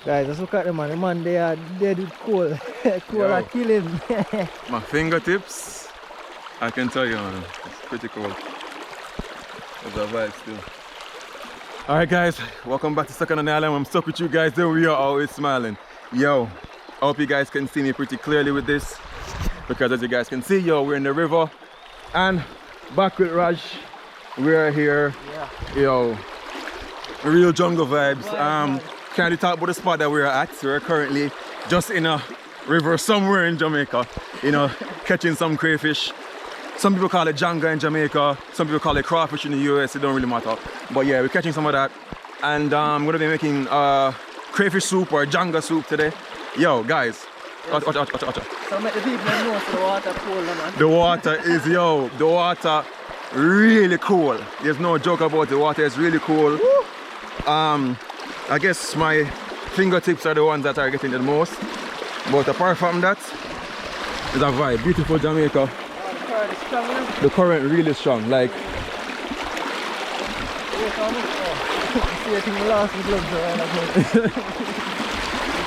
Guys, just look at them, man. The man, they are dead with coal. Coal are killing. My fingertips, I can tell you, man, it's pretty cool. There's a vibe still. Alright guys, welcome back to Second on the Island. I'm stuck with you guys, there we are, always smiling. Yo, I hope you guys can see me pretty clearly with this, because as you guys can see, yo, we're in the river and back with Raj. We're here, yo, real jungle vibes. Can't really talk about the spot that we're at. We're currently just in a river somewhere in Jamaica, you know, catching some crayfish. Some people call it janga in Jamaica, some people call it crawfish in the US, it don't really matter. But yeah, we're catching some of that. And I'm gonna be making crayfish soup or janga soup today. Yo, guys, watch. So make the people know the water cold, man. The water is, yo, the water really cool. There's no joke about it, the water is really cool. I guess my fingertips are the ones that are getting the most. But apart from that, it's a vibe. Beautiful Jamaica. The current really strong, like.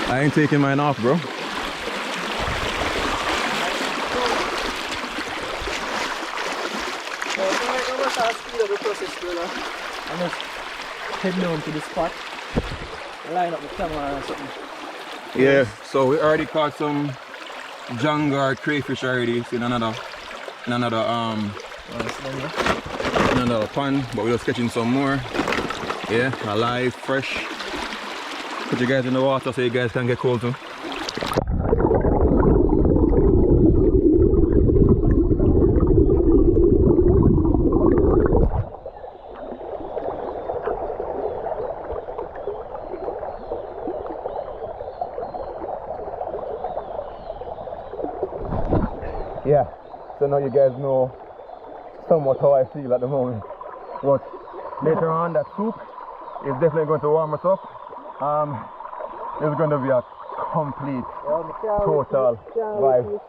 I ain't taking mine off, bro. I'm just heading down to the spot, line up the camera or something. Yeah, so we already caught some janga or crayfish already. It's in another pond, but we're just catching some more. Yeah, alive, fresh. Put you guys in the water so you guys can get cold too. Yeah, so now you guys know somewhat how I feel at the moment. But later on, that soup is definitely going to warm us up. This is going to be a complete, total vibe.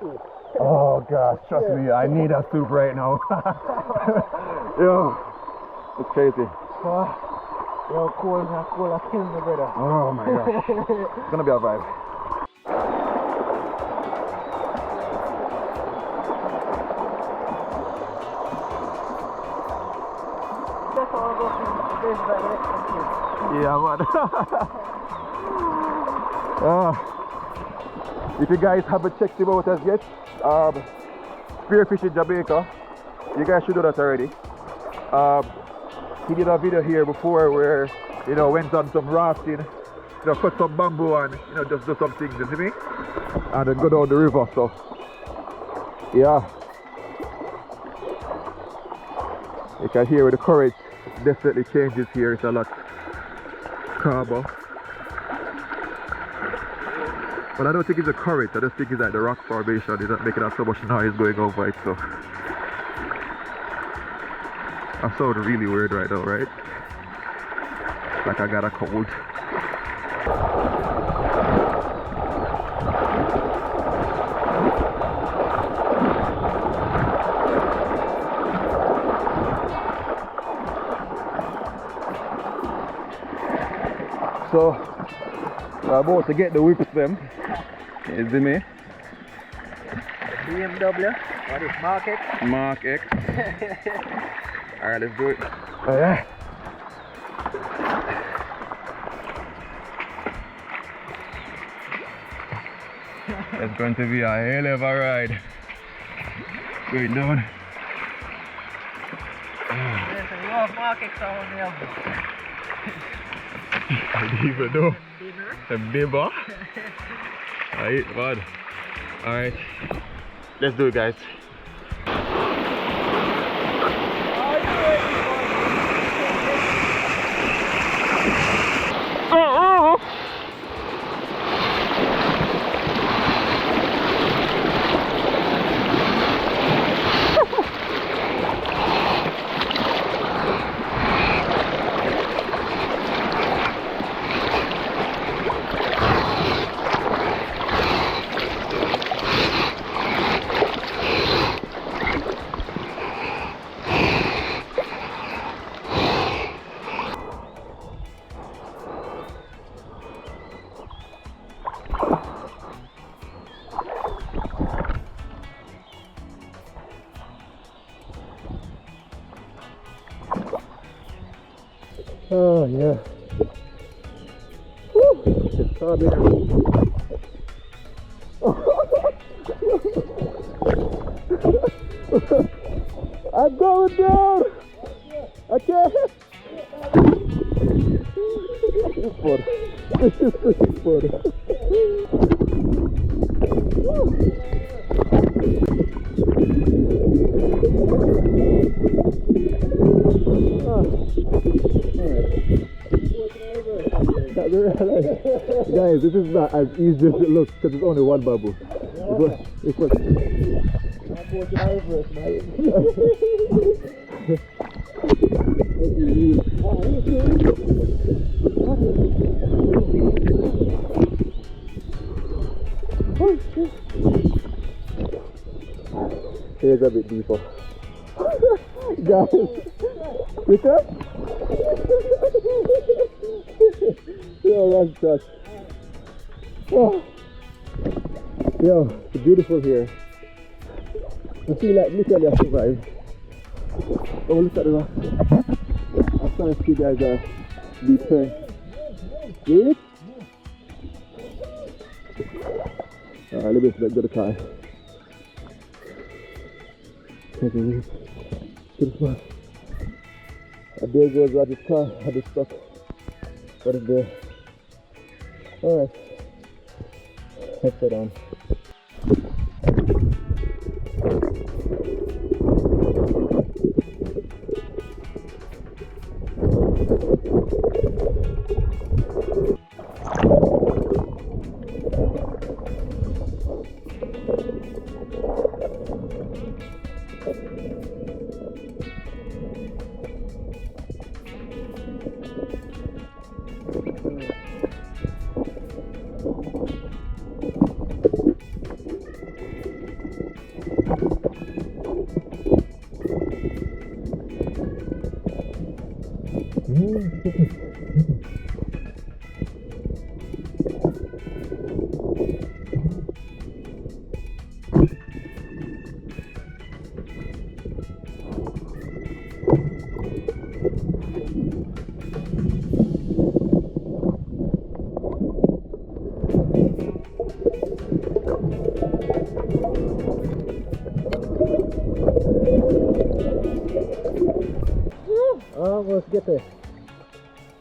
Oh gosh, trust me, I need that soup right now. Yo, it's crazy. Yo, cold, I kill me, brother. Oh my gosh, it's gonna be a vibe. Yeah, man. If you guys haven't checked him out as yet, Spearfish in Jamaica, you guys should do that already. He did a video here before where, you know, went on some rafting, you know, cut some bamboo and, you know, just do some things, you see me? And then go down the river, so yeah. You can hear with the current definitely changes here, it's a lot calmer. But I don't think it's a current, I just think it's like the rock formation is not making up so much noise going over it, so. I sound really weird right now, right? Like I got a cold. So, we're about to get the whips them. Is it me? BMW, what is Mark X? Mark X. Alright, let's do it. Oh yeah. It's going to be a hell of a ride. Going down. Yes, you have Mark X on the album. I didn't even know. A bibber. Alright, bud. Alright. Let's do it, guys. Oh yeah. Woo. It's so big. I'm going down. I can't. This is fun. This is pretty fun. Guys, this is not as easy as it looks because it's only one bubble. It's what? Here's a bit deeper. Guys, pick up. Yo, run shot. Oh. Yo, it's beautiful here. I feel like literally I survived. Oh, look at the rock. I'm trying to see guys deep turn. Really? Alright, let me just go to the car. Take a look. To the spot. And there goes Roger's car. I just stuck. What is there? Alright. Let's head on. Almost get there.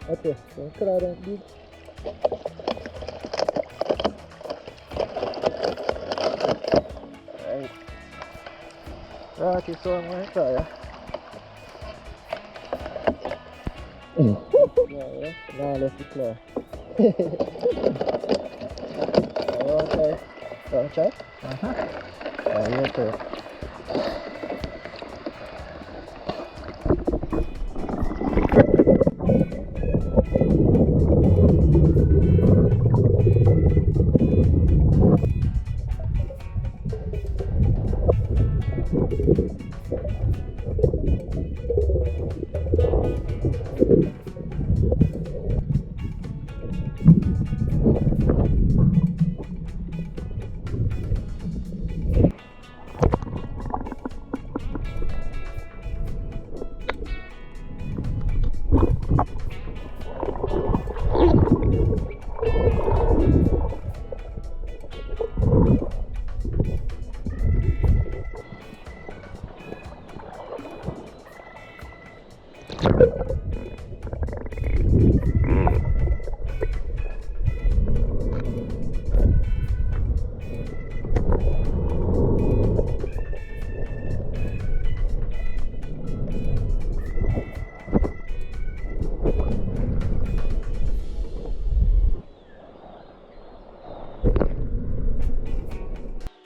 Okay, don't cry, don't dig. Alright. Right, so I'm going to try, yeah? Yeah, now let's be clear. Okay. Want to try? Yeah, you too.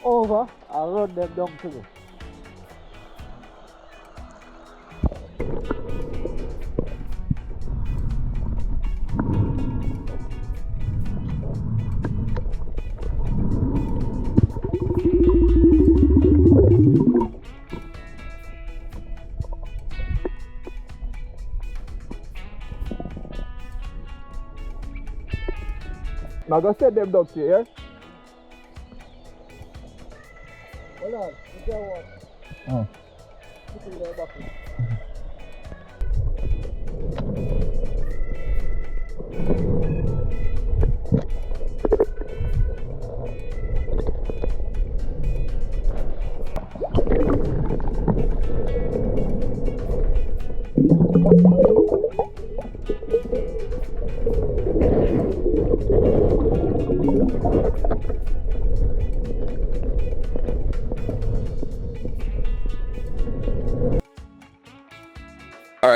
Over, I'll run them down to me. Now go set them dogs here, yeah? Hold on, you can watch. Oh. Put it in their bucket. Alright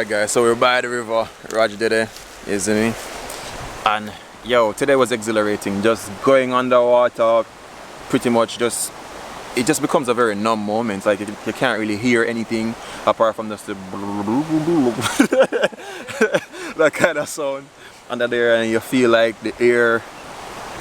guys, so we're by the river. Roger did it, isn't he? And yo, today was exhilarating. Just going underwater, pretty much just, it just becomes a very numb moment. Like you can't really hear anything apart from just the that kind of sound under there, and you feel like the air,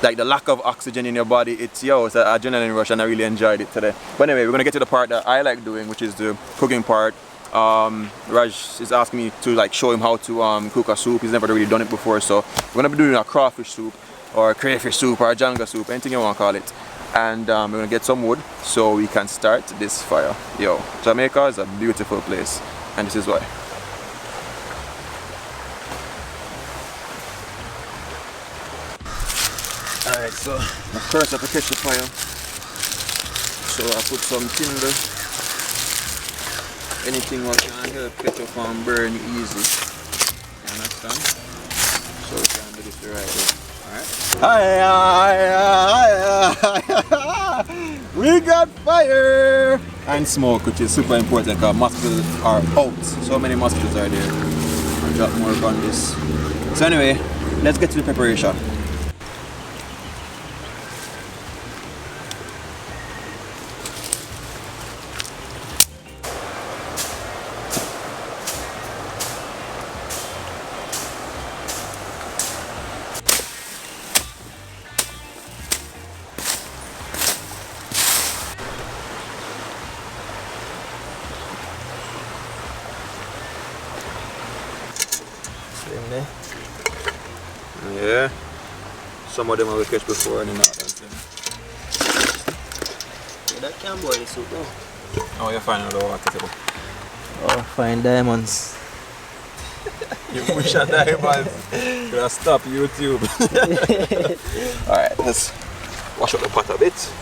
like the lack of oxygen in your body. It's an adrenaline rush, and I really enjoyed it today. But anyway, we're gonna get to the part that I like doing, which is the cooking part. Raj is asking me to like show him how to cook a soup. He's never really done it before, so we're gonna be doing a crawfish soup or a crayfish soup or a janga soup, anything you want to call it. And we're gonna get some wood so we can start this fire. Yo, Jamaica is a beautiful place, and this is why. Alright, so first I have to catch the fire. So I put some tinder. Anything what can help catch up and burn easy. You understand? So we can do this the right way. Alright? We got fire! And smoke, which is super important because mosquitoes are out. So many mosquitoes are there. I'll drop more on this. So anyway, let's get to the preparation. Yeah, some of them I will catch before and then not. Yeah, that can boil the soup though. Oh, you're finding the water too. Oh, find diamonds. You push a diamonds. Gonna stop YouTube. Alright, let's wash up the pot a bit.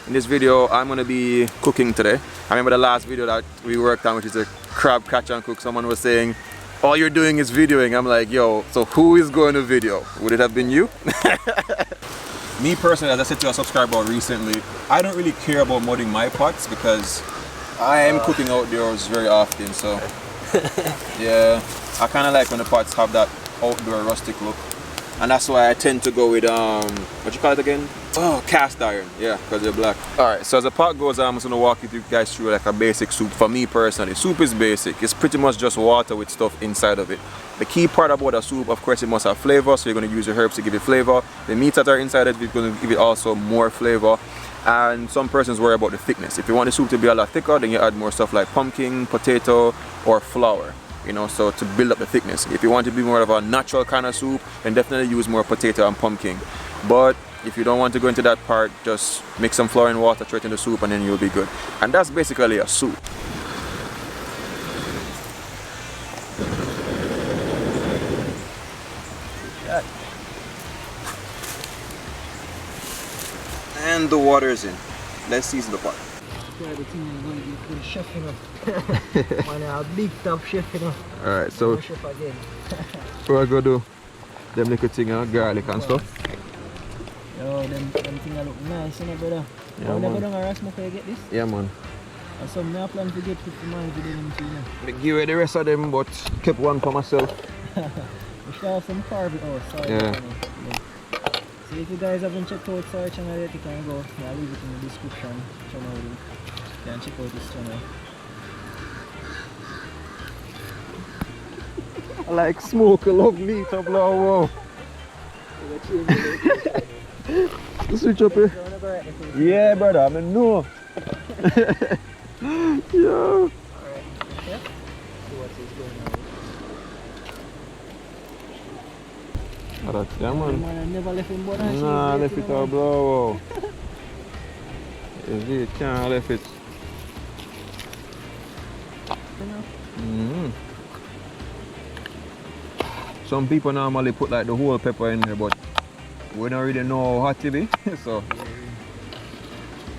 In this video, I'm going to be cooking today. I remember the last video that we worked on, which is a crab catch and cook. Someone was saying, all you're doing is videoing. I'm like, yo, so who is going to video? Would it have been you? Me personally, as I said to a subscriber recently, I don't really care about modding my pots because I am cooking outdoors very often. So yeah, I kind of like when the pots have that outdoor rustic look. And that's why I tend to go with, what you call it again? Oh, cast iron, yeah, because they're black. Alright, so as the pot goes on, I'm just going to walk you guys through like a basic soup. For me personally, soup is basic. It's pretty much just water with stuff inside of it. The key part about a soup, of course, it must have flavor, so you're going to use your herbs to give it flavor. The meats that are inside of it are going to give it also more flavor. And some persons worry about the thickness. If you want the soup to be a lot thicker, then you add more stuff like pumpkin, potato, or flour. You know, so to build up the thickness. If you want to be more of a natural kind of soup, then definitely use more potato and pumpkin. But if you don't want to go into that part, just mix some flour and water straight in the soup and then you'll be good. And that's basically a soup. And the water is in. Let's season the pot. Chef, you know. Man, a big top chef, you know. Alright, so chef again. what I go do? Them little thing, garlic and stuff. Yo, them things look nice, you know, brother. Yeah, How man. never done a rest, can you get this? Yeah, man. And some now plan to get 50 man to do them too, you know. I give away the rest of them, but kept one for myself. We should have some carving. Oh, sorry. Yeah. So if you guys haven't checked out Soai channel yet, you can go. I'll leave it in the description. Channel link. You can check out this channel. I like smoke, I love meat, I blow. Switch up here. Yeah, brother, I mean, no. Yo. Yeah? See what is going on. Yeah, man. Man, I never left him but Nah, left it all blow. You can't left it. Some people normally put like the whole pepper in there, but we don't really know how hot it be. So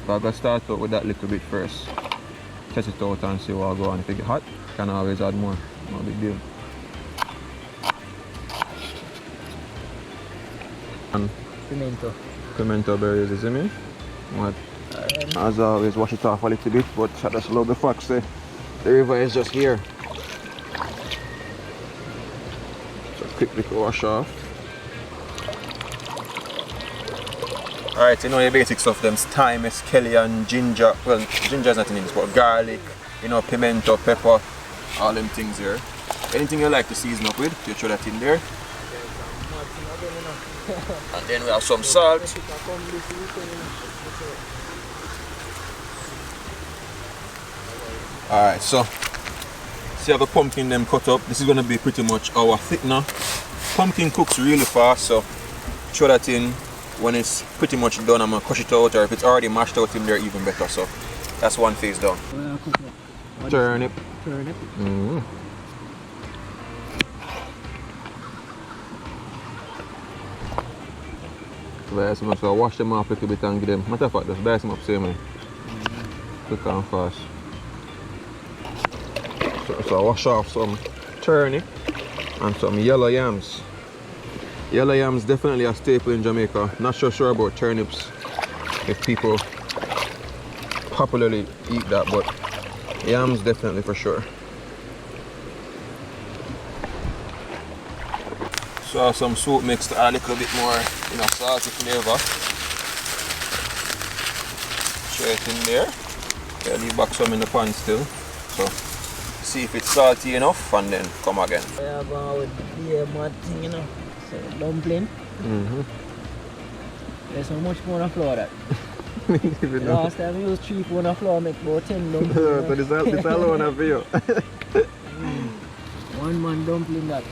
I'm gonna start out with that little bit first. Test it out and see what go on. If it get hot, can always add more. No big deal. And pimento berries, you see me? What? As always, wash it off a little bit, but that's a little bit fact say the river is just here. So quick little wash off. Alright, you know your basic stuff, them thyme, scallion, ginger. Well, ginger is not in this, but garlic, you know, pimento, pepper, all them things here. Anything you like to season up with, you throw that in there. And then we have some salt. Alright, so see how the pumpkin them cut up. This is gonna be pretty much our thickener. Pumpkin cooks really fast, so throw that in. When it's pretty much done, I'm gonna crush it out, or if it's already mashed out in there, even better. So that's one phase done. Turnip. Turnip. So I wash them off a little bit and give them. Matter of fact, just dice them up same way. Quick and fast. So I wash off some turnip and some yellow yams. Yellow yams definitely a staple in Jamaica. Not so sure about turnips if people popularly eat that, but yams definitely for sure. So some soup mix to add a little bit more, you know, salty flavor. Straight in there. Yeah, leave back some in the pan still. So see if it's salty enough and then come again. Yeah, but with the mud thing, you know. So dumpling. There's so much more flour that. Last time we used 3 pounds of flour, make about 10 dumplings. So this alone of you. 1 man dumpling that.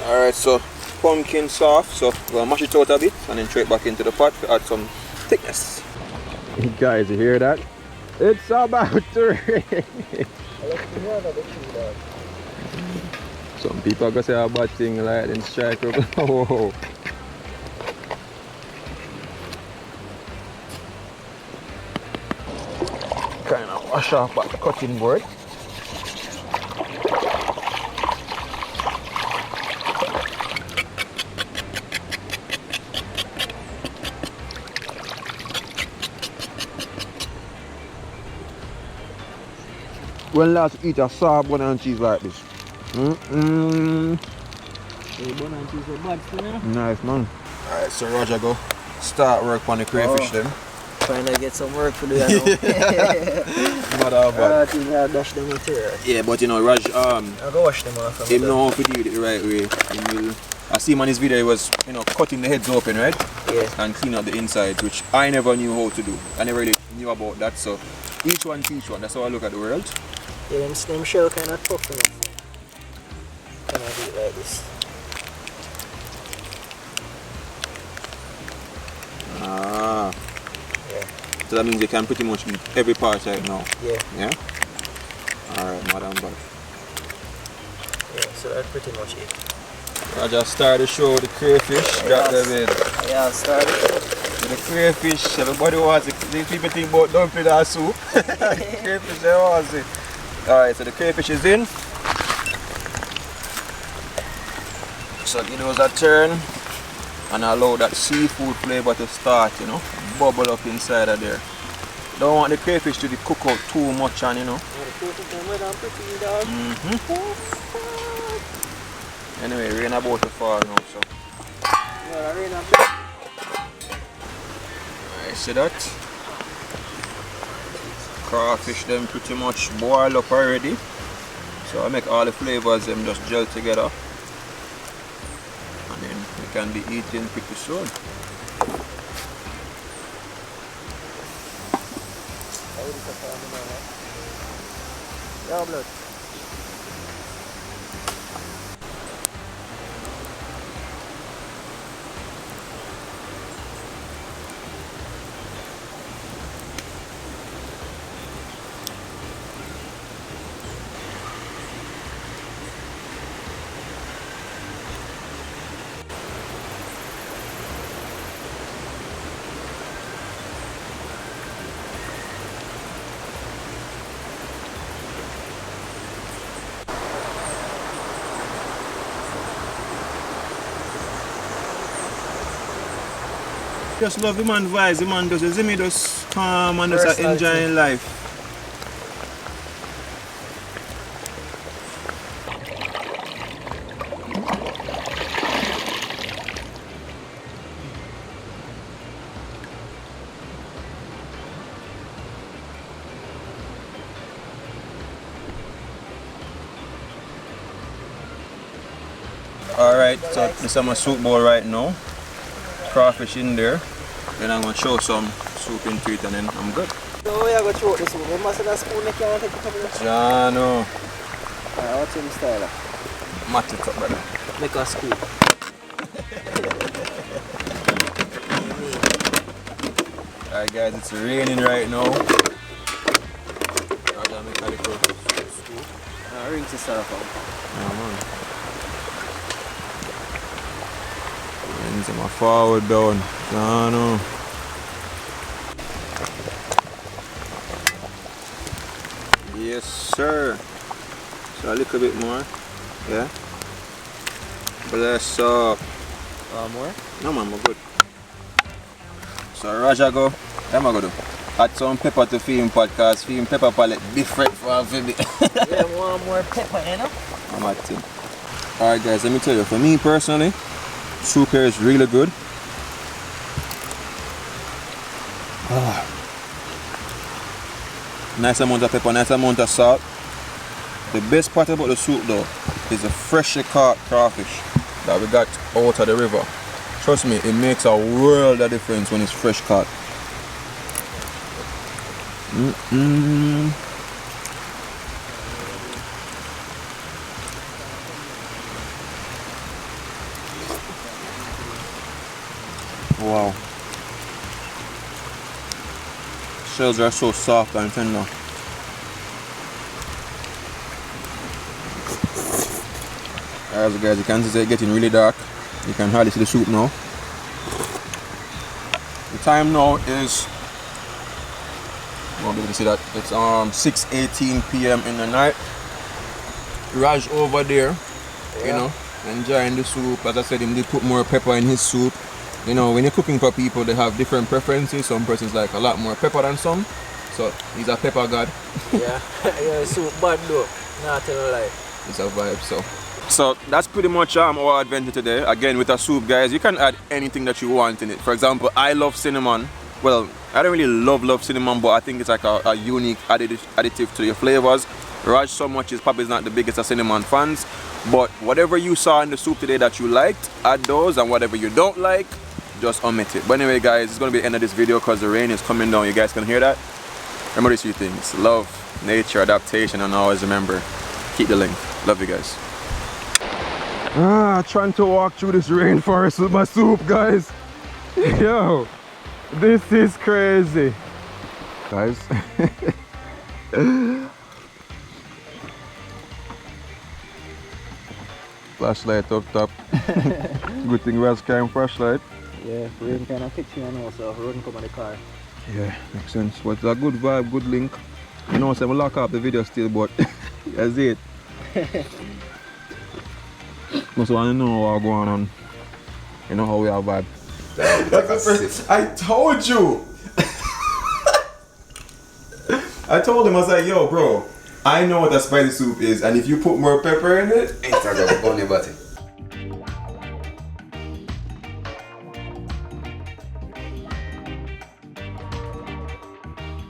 Alright, so pumpkin soft, so we'll mash it out a bit and then throw it back into the pot to add some thickness. Guys, you hear that? It's about to rain. Some people are gonna say a bad thing like then strike up. Oh. Kind of wash off back the cutting board. When last eat a soft bun and cheese like this? Bun and cheese are bad for you. Nice man. Alright, so Roger go start work on the crayfish then. Trying to get some work to do, you know. Dash them with here. Yeah, but you know, Raj, I'll go wash them off. him know how to do it the right way. I see him on his video, he was, you know, cutting the heads open, right? Yeah. And clean out the insides, which I never knew how to do. I never really knew about that, so each one teach one. That's how I look at the world. Yeah, them shell kind of tough enough. Kind of do it like this. Ah. Yeah. So that means you can pretty much eat every part right now. Yeah. Yeah? Alright, madam bad. Yeah, so that's pretty much it. I just started to show the crayfish. Drop them in. Yeah, I'll start it. The crayfish, everybody wants it. These people think about dumpling and soup. Crayfish, they want it. Alright, so the crayfish is in. So give those a turn and allow that seafood flavor to start, you know, bubble up inside of there. Don't want the crayfish to be cooked out too much and, you know. Anyway, rain about to fall now, so. I see that. Crawfish them pretty much boil up already. So I make all the flavors them just gel together. And then we can be eating pretty soon. No blood. Just love the man vibes, the man does it, me just calm and just enjoying life. Alright, so this is my soup bowl right now. Crawfish in there. Then I'm going to show some soup into it and then I'm good. So we are going to throw this soup. Remember that spoon you can't take it up with? Yeah, no. Alright, what's in style? Match it up, brother. Make a scoop. Alright guys, it's raining right now. I'm going to make a little scoop. Rinse this stuff out. Yeah, man. Rinse my forward down. Yeah, no. Yes, sir. So a little bit more. Yeah. Bless up. More? No man, we're good. So Raja go. What am I going to do? Add some pepper to film podcast. Film pepper palette different from Ibby. Yeah, want more pepper, you know? I'm at it. Alright guys, let me tell you, for me personally, soup here is really good. Nice amount of pepper, nice amount of salt. The best part about the soup though is the freshly caught crawfish that we got out of the river. Trust me, it makes a world of difference when it's fresh caught. Wow. Shells are so soft and tender. As guys, you can see it's getting really dark. You can hardly see the soup now. The time now is, won't be able to see that, it's 6:18 p.m. in the night. Raj over there, you know, enjoying the soup. As I said, he did put more pepper in his soup. You know, when you're cooking for people, they have different preferences. Some persons like a lot more pepper than some. So he's a pepper god. Yeah, yeah, soup bad though. Not tell a lie. It's a vibe, so that's pretty much our adventure today. Again, with a soup, guys, you can add anything that you want in it. For example, I love cinnamon. Well, I don't really love cinnamon, but I think it's like a unique additive to your flavors. Raj so much is probably not the biggest of cinnamon fans, but whatever you saw in the soup today that you liked, add those, and whatever you don't like, just omit it. But anyway guys, it's going to be the end of this video because the rain is coming down. You guys can hear that. Remember these few things: love, nature, adaptation, and always remember, keep the link. Love you guys. Trying to walk through this rainforest with my soup, guys. Yo, this is crazy, guys. Flashlight up top. Good thing we have carrying flashlight. Yeah, rain kind of fix you and also run come on the car. Yeah, makes sense. But it's a good vibe, good link. You know, so I'm lock up the video still, but that's it. Just want to know what's going on. You know how we are vibe. That's the first. I told you. I told him, I was like, yo, bro, I know what a spicy soup is, and if you put more pepper in it, it's not gonna go on your body.